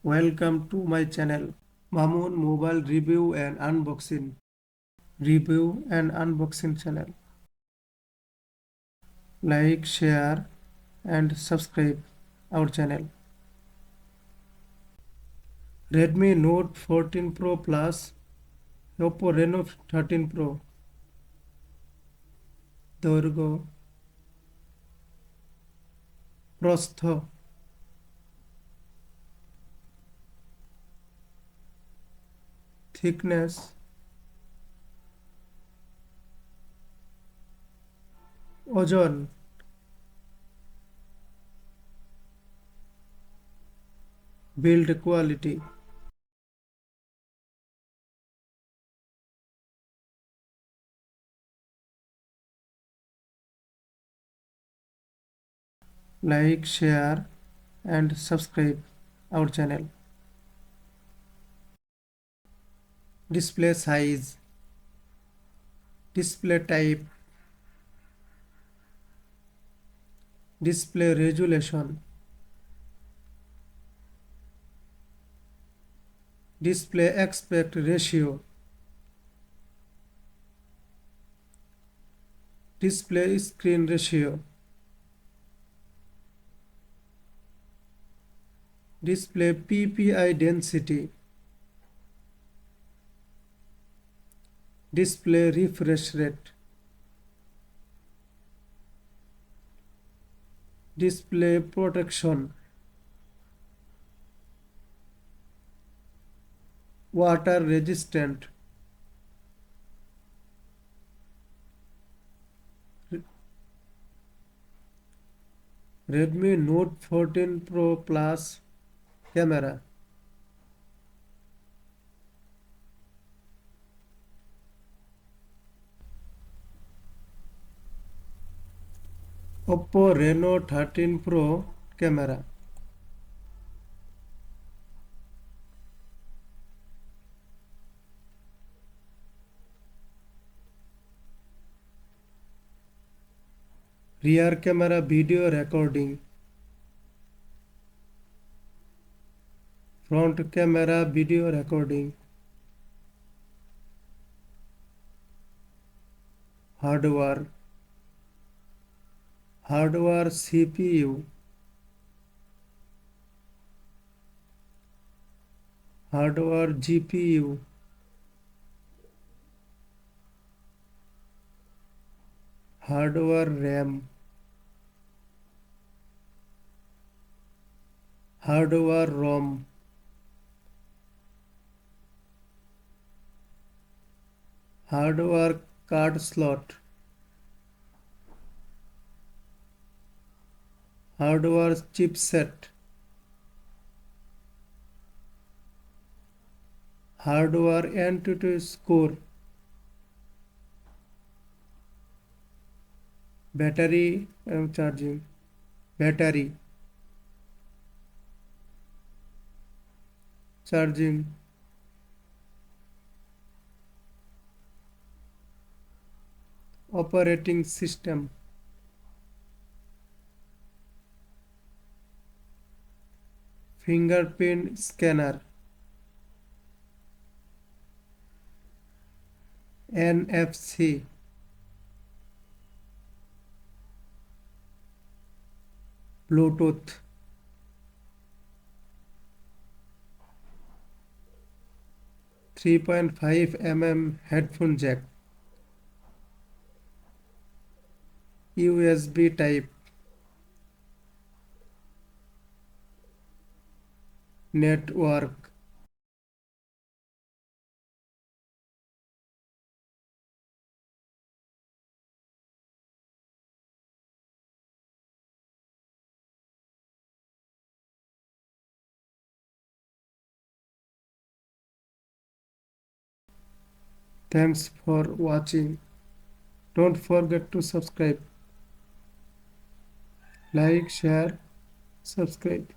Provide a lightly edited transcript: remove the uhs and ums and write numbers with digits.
Welcome to my channel, Mamun Mobile Review and Unboxing channel. Like, share, and subscribe our channel. Redmi Note 14 Pro Plus, Oppo Reno 13 Pro, দৈর্ঘ্য প্রস্থ thickness ওজন build quality like, share, and subscribe our channel. Display size, display type, display resolution, display aspect ratio, display screen ratio, display PPI density, display refresh rate, display protection, water resistant, Redmi Note 14 Pro Plus camera. Oppo Reno 13 Pro camera. Rear camera video recording. Front camera video recording. Hardware CPU, hardware GPU, hardware RAM, hardware ROM, hardware card slot, hardware chipset, hardware antutu score, battery charging, battery charging, operating system, fingerprint scanner, NFC, Bluetooth, .5 mm headphone jack, USB type, network. Thanks for watching. Don't forget to subscribe. Like, share, subscribe.